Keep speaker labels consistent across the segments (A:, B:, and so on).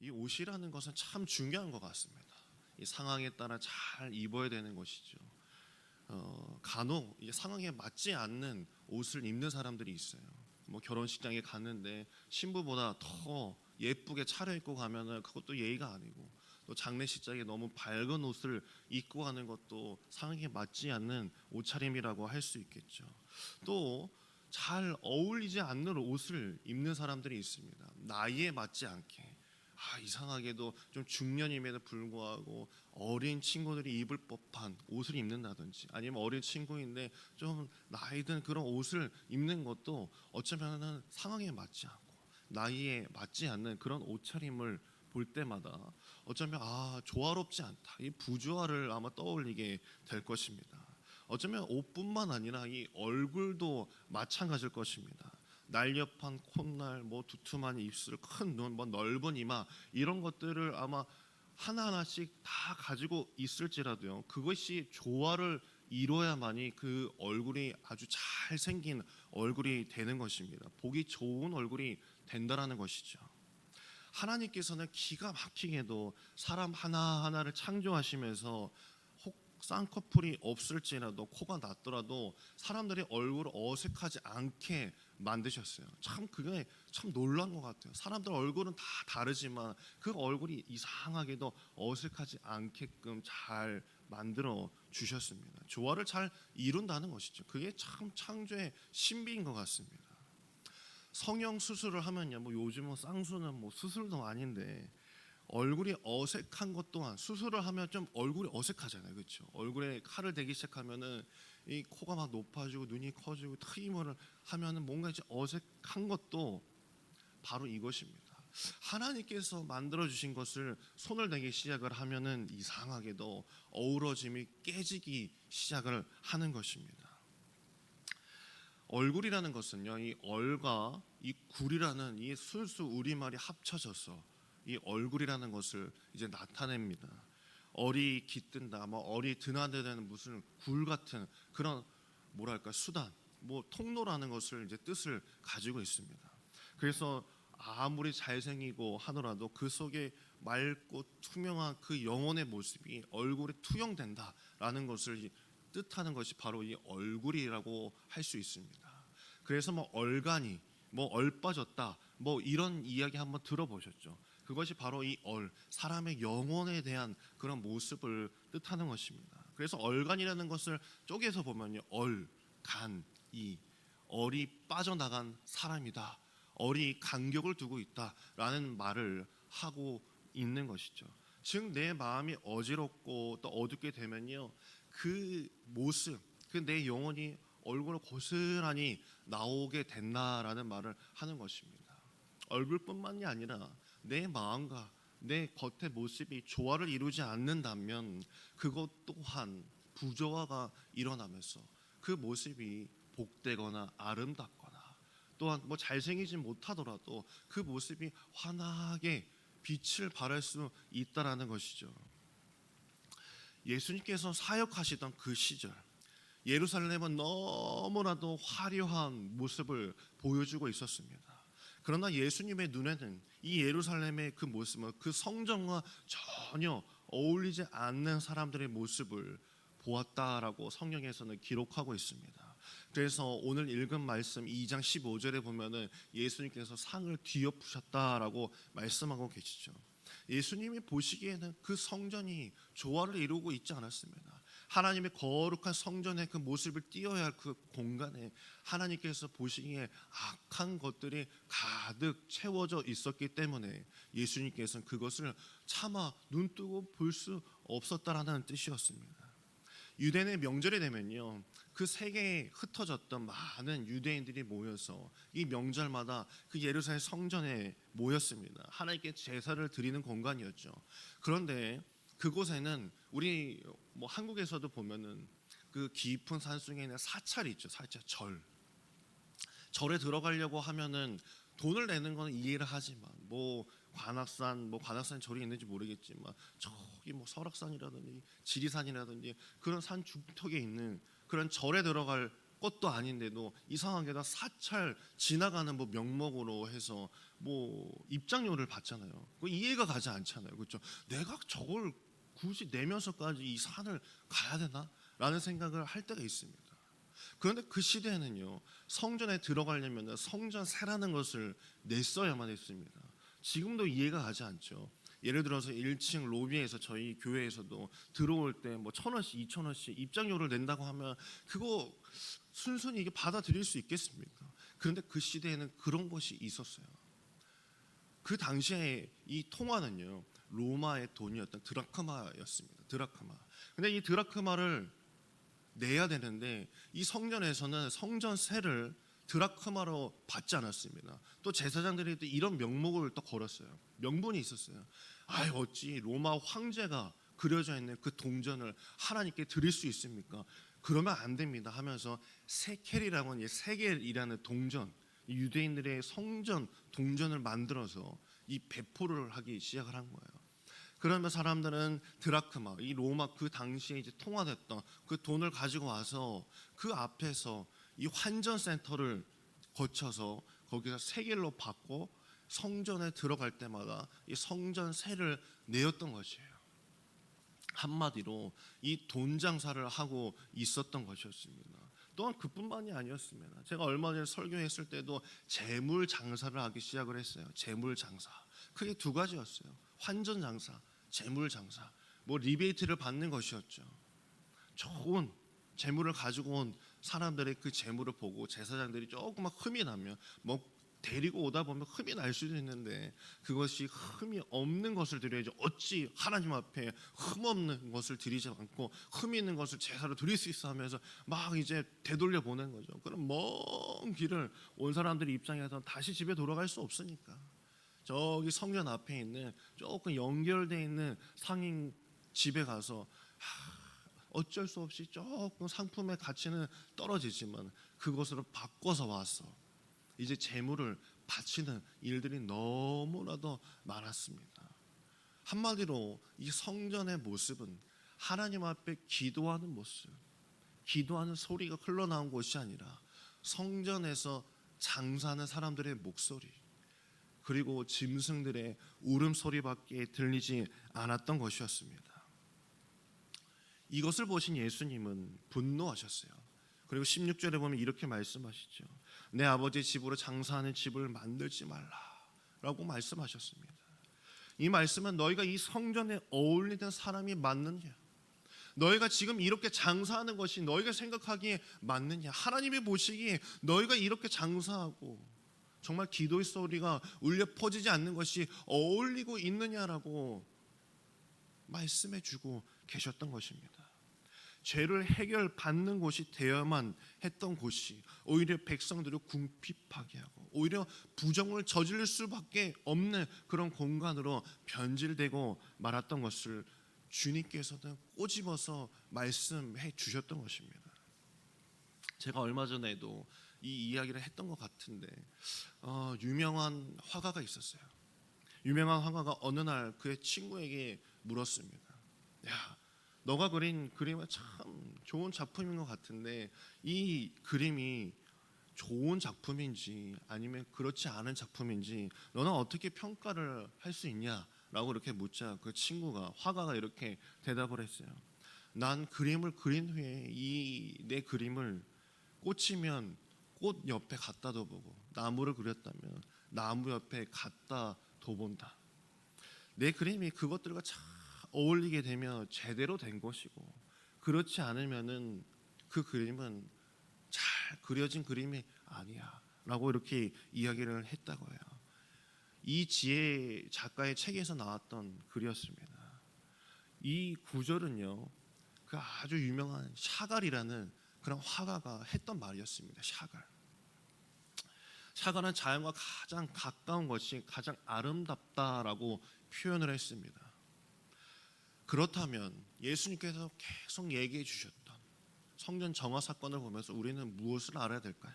A: 이 옷이라는 것은 참 중요한 것 같습니다. 이 상황에 따라 잘 입어야 되는 것이죠. 간혹 이 상황에 맞지 않는 옷을 입는 사람들이 있어요. 뭐 결혼식장에 갔는데 신부보다 더 예쁘게 차려입고 가면은 그것도 예의가 아니고, 또 장례식장에 너무 밝은 옷을 입고 가는 것도 상황에 맞지 않는 옷차림이라고 할 수 있겠죠. 또 잘 어울리지 않는 옷을 입는 사람들이 있습니다. 나이에 맞지 않게, 이상하게도 좀 중년임에도 불구하고 어린 친구들이 입을 법한 옷을 입는다든지, 아니면 어린 친구인데 좀 나이 든 그런 옷을 입는 것도 어쩌면은 상황에 맞지 않고 나이에 맞지 않는 그런 옷차림을 볼 때마다 어쩌면 조화롭지 않다, 이 부조화를 아마 떠올리게 될 것입니다. 어쩌면 옷뿐만 아니라 이 얼굴도 마찬가지일 것입니다. 날렵한 콧날, 뭐 두툼한 입술, 큰 눈, 뭐 넓은 이마, 이런 것들을 아마 하나하나씩 다 가지고 있을지라도요, 그것이 조화를 이뤄야만이 그 얼굴이 아주 잘생긴 얼굴이 되는 것입니다. 보기 좋은 얼굴이 된다라는 것이죠. 하나님께서는 기가 막히게도 사람 하나하나를 창조하시면서 쌍꺼풀이 없을지라도, 코가 낮더라도 사람들이 얼굴을 어색하지 않게 만드셨어요. 참 그게 참 놀란 것 같아요. 사람들 얼굴은 다 다르지만 그 얼굴이 이상하게도 어색하지 않게끔 잘 만들어 주셨습니다. 조화를 잘 이룬다는 것이죠. 그게 참 창조의 신비인 것 같습니다. 성형 수술을 하면요, 뭐 요즘은 쌍수는 뭐 수술도 아닌데 얼굴이 어색한 것 또한, 수술을 하면 좀 얼굴이 어색하잖아요, 그렇죠? 얼굴에 칼을 대기 시작하면은 이 코가 막 높아지고 눈이 커지고 트임을 하면은 뭔가 이제 어색한 것도 바로 이것입니다. 하나님께서 만들어 주신 것을 손을 대기 시작을 하면은 이상하게도 어우러짐이 깨지기 시작을 하는 것입니다. 얼굴이라는 것은요, 이 얼과 이 굴이라는 이 순수 우리말이 합쳐져서 이 얼굴이라는 것을 이제 나타냅니다. 얼이 깃든다, 뭐 얼이 드나드는 무슨 굴 같은 그런 뭐랄까 수단, 뭐 통로라는 것을 이제 뜻을 가지고 있습니다. 그래서 아무리 잘생기고 하더라도 그 속에 맑고 투명한 그 영혼의 모습이 얼굴에 투영된다라는 것을 뜻하는 것이 바로 이 얼굴이라고 할 수 있습니다. 그래서 뭐 얼간이, 뭐 얼빠졌다, 뭐 이런 이야기 한번 들어보셨죠? 그것이 바로 이 사람의 영혼에 대한 그런 모습을 뜻하는 것입니다. 그래서 얼간이라는 것을 쪼개서 보면요, 간, 얼이 빠져나간 사람이다, 얼이 간격을 두고 있다라는 말을 하고 있는 것이죠. 즉 내 마음이 어지럽고 또 어둡게 되면요, 그 모습, 그 내 영혼이 얼굴을 고스란히 나오게 된다라는 말을 하는 것입니다. 얼굴뿐만이 아니라 내 마음과 내 겉의 모습이 조화를 이루지 않는다면 그것 또한 부조화가 일어나면서 그 모습이 복되거나 아름답거나, 또한 뭐 잘생기지 못하더라도 그 모습이 환하게 빛을 발할 수 있다라는 것이죠. 예수님께서 사역하시던 그 시절, 예루살렘은 너무나도 화려한 모습을 보여주고 있었습니다. 그러나 예수님의 눈에는 이 예루살렘의 그 모습은 그 성전과 전혀 어울리지 않는 사람들의 모습을 보았다라고 성경에서는 기록하고 있습니다. 그래서 오늘 읽은 말씀 2장 15절에 보면은 예수님께서 상을 뒤엎으셨다라고 말씀하고 계시죠. 예수님이 보시기에는 그 성전이 조화를 이루고 있지 않았습니다. 하나님의 거룩한 성전의 그 모습을 띄어야 할 그 공간에 하나님께서 보시기에 악한 것들이 가득 채워져 있었기 때문에 예수님께서는 그것을 차마 눈뜨고 볼 수 없었다라는 뜻이었습니다. 유대인의 명절이 되면요, 그 세계에 흩어졌던 많은 유대인들이 모여서 이 명절마다 그 예루살렘 성전에 모였습니다. 하나님께 제사를 드리는 공간이었죠. 그런데 그곳에는 우리 뭐 한국에서도 보면은 그 깊은 산속에 있는 사찰이 있죠. 사찰, 절에 들어가려고 하면은 돈을 내는 건 이해를 하지만, 뭐 관악산 절이 있는지 모르겠지만 저기 뭐 설악산이라든지 지리산이라든지 그런 산 중턱에 있는 그런 절에 들어갈 것도 아닌데도 이상하게도 사찰 지나가는 뭐 명목으로 해서 뭐 입장료를 받잖아요. 그 이해가 가지 않잖아요. 그렇죠? 내가 저걸 굳이 내면서까지 이 산을 가야 되나? 라는 생각을 할 때가 있습니다. 그런데 그 시대에는요, 성전에 들어가려면 성전세라는 것을 냈어야만 했습니다. 지금도 이해가 가지 않죠. 예를 들어서 1층 로비에서 저희 교회에서도 들어올 때 뭐 1,000원씩 2,000원씩 입장료를 낸다고 하면 그거 순순히 이게 받아들일 수 있겠습니까? 그런데 그 시대에는 그런 것이 있었어요. 그 당시에 이 통화는요, 로마의 돈이었던 드라크마였습니다. 드라크마. 근데 이 드라크마를 내야 되는데 이 성전에서는 성전세를 드라크마로 받지 않았습니다. 또 제사장들이 또 이런 명목을 또 걸었어요. 명분이 있었어요. 어찌 로마 황제가 그려져 있는 그 동전을 하나님께 드릴 수 있습니까? 그러면 안 됩니다 하면서 세켈이라고 하는 세겔이라는 동전, 유대인들의 성전 동전을 만들어서 이 배포를 하기 시작을 한 거예요. 그러면 사람들은 드라크마, 이 로마 그 당시에 이제 통화됐던 그 돈을 가지고 와서 그 앞에서 이 환전센터를 거쳐서 거기서 세겔로 받고 성전에 들어갈 때마다 이 성전세를 내었던 것이에요. 한마디로 이 돈 장사를 하고 있었던 것이었습니다. 또한 그뿐만이 아니었습니다. 제가 얼마 전에 설교했을 때도 재물 장사를 하기 시작을 했어요. 재물 장사. 크게 두 가지였어요. 환전 장사, 재물 장사. 뭐 리베이트를 받는 것이었죠. 좋은 재물을 가지고 온 사람들의 그 재물을 보고 제사장들이 조금만 흠이 나면 뭐 데리고 오다 보면 흠이 날 수도 있는데 그것이 흠이 없는 것을 드려야지 어찌 하나님 앞에 흠 없는 것을 드리지 않고 흠 있는 것을 제사로 드릴 수 있어 하면서 막 이제 되돌려 보낸 거죠. 그럼 먼 길을 온 사람들 입장에서 다시 집에 돌아갈 수 없으니까 저기 성전 앞에 있는 조금 연결되어 있는 상인 집에 가서 어쩔 수 없이 조금 상품의 가치는 떨어지지만 그것으로 바꿔서 와서 이제 재물을 바치는 일들이 너무나도 많았습니다. 한마디로 이 성전의 모습은 하나님 앞에 기도하는 모습, 기도하는 소리가 흘러나온 곳이 아니라 성전에서 장사하는 사람들의 목소리, 그리고 짐승들의 울음소리밖에 들리지 않았던 것이었습니다. 이것을 보신 예수님은 분노하셨어요. 그리고 16절에 보면 이렇게 말씀하시죠. 내 아버지 집으로 장사하는 집을 만들지 말라라고 말씀하셨습니다. 이 말씀은 너희가 이 성전에 어울리는 사람이 맞느냐? 너희가 지금 이렇게 장사하는 것이 너희가 생각하기에 맞느냐? 하나님이 보시기에 너희가 이렇게 장사하고 정말 기도의 소리가 울려 퍼지지 않는 것이 어울리고 있느냐라고 말씀해 주고 계셨던 것입니다. 죄를 해결받는 곳이 되어야만 했던 곳이 오히려 백성들을 궁핍하게 하고 오히려 부정을 저지를 수밖에 없는 그런 공간으로 변질되고 말았던 것을 주님께서는 꼬집어서 말씀해 주셨던 것입니다. 제가 얼마 전에도 이 이야기를 했던 것 같은데 유명한 화가가 있었어요. 유명한 화가가 어느 날 그의 친구에게 물었습니다. 야, 너가 그린 그림은 참 좋은 작품인 것 같은데 이 그림이 좋은 작품인지 아니면 그렇지 않은 작품인지 너는 어떻게 평가를 할 수 있냐라고 이렇게 묻자 그 친구가 화가가 이렇게 대답을 했어요. 난 그림을 그린 후에 이 내 그림을 꽂히면 꽃 옆에 갖다 둬보고 나무를 그렸다면 나무 옆에 갖다 둬본다. 내 그림이 그것들과 잘 어울리게 되면 제대로 된 것이고 그렇지 않으면은 그 그림은 잘 그려진 그림이 아니야 라고 이렇게 이야기를 했다고 해요. 이 지혜 작가의 책에서 나왔던 글이었습니다. 이 구절은요 그 아주 유명한 샤갈이라는 그런 화가가 했던 말이었습니다. 샤갈은 자연과 가장 가까운 것이 가장 아름답다라고 표현을 했습니다. 그렇다면 예수님께서 계속 얘기해 주셨던 성전 정화 사건을 보면서 우리는 무엇을 알아야 될까요?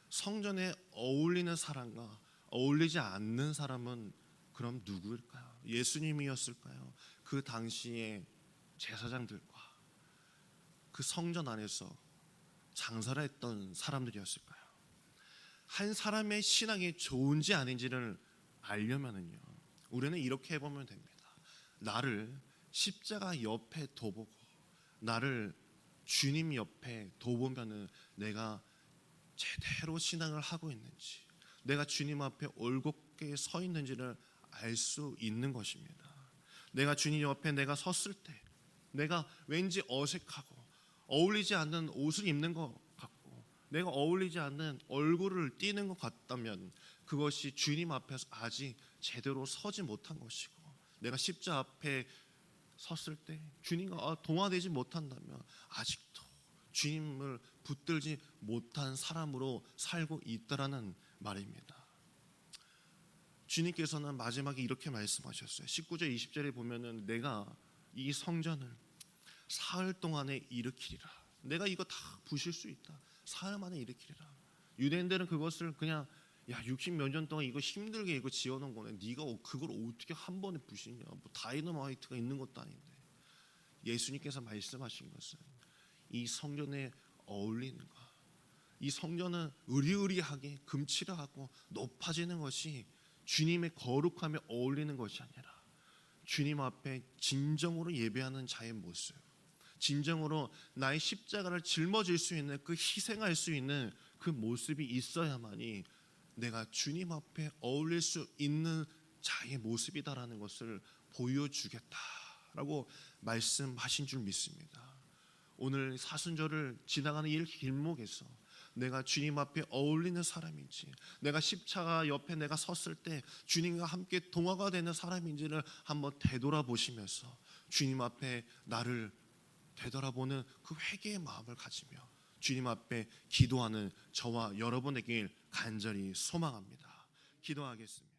A: 성전에 어울리는 사람과 어울리지 않는 사람은 그럼 누구일까요? 예수님이었을까요? 그 당시에 제사장들과 그 성전 안에서 장사를 했던 사람들이었을까요? 한 사람의 신앙이 좋은지 아닌지를 알려면은요, 우리는 이렇게 해보면 됩니다. 나를 십자가 옆에 둬보고 나를 주님 옆에 둬보면은 내가 제대로 신앙을 하고 있는지, 내가 주님 앞에 올곧게 서 있는지를 알 수 있는 것입니다. 내가 주님 옆에 내가 섰을 때 내가 왠지 어색하고 어울리지 않는 옷을 입는 것 같고 내가 어울리지 않는 얼굴을 띠는 것 같다면 그것이 주님 앞에서 아직 제대로 서지 못한 것이고, 내가 십자 앞에 섰을 때 주님과 동화되지 못한다면 아직도 주님을 붙들지 못한 사람으로 살고 있다라는 말입니다. 주님께서는 마지막에 이렇게 말씀하셨어요. 19절 20절에 보면은 내가 이 성전을 사흘 동안에 일으키리라. 내가 이거 다 부실 수 있다. 사흘 만에 일으키리라. 유대인들은 그것을 그냥 60 몇 년 동안 이거 힘들게 이거 지어놓은 거네. 네가 그걸 어떻게 한 번에 부시냐. 뭐 다이너마이트가 있는 것도 아닌데. 예수님께서 말씀하신 것은 이 성전에 어울리는 것, 이 성전은 으리으리하게 금칠하고 높아지는 것이 주님의 거룩함에 어울리는 것이 아니라 주님 앞에 진정으로 예배하는 자의 모습, 진정으로 나의 십자가를 짊어질 수 있는 그 희생할 수 있는 그 모습이 있어야만이 내가 주님 앞에 어울릴 수 있는 자의 모습이다라는 것을 보여주겠다라고 말씀하신 줄 믿습니다. 오늘 사순절을 지나가는 이 길목에서 내가 주님 앞에 어울리는 사람인지, 내가 십자가 옆에 내가 섰을 때 주님과 함께 동화가 되는 사람인지를 한번 되돌아보시면서 주님 앞에 나를 되돌아보는 그 회개의 마음을 가지며 주님 앞에 기도하는 저와 여러분에게 간절히 소망합니다. 기도하겠습니다.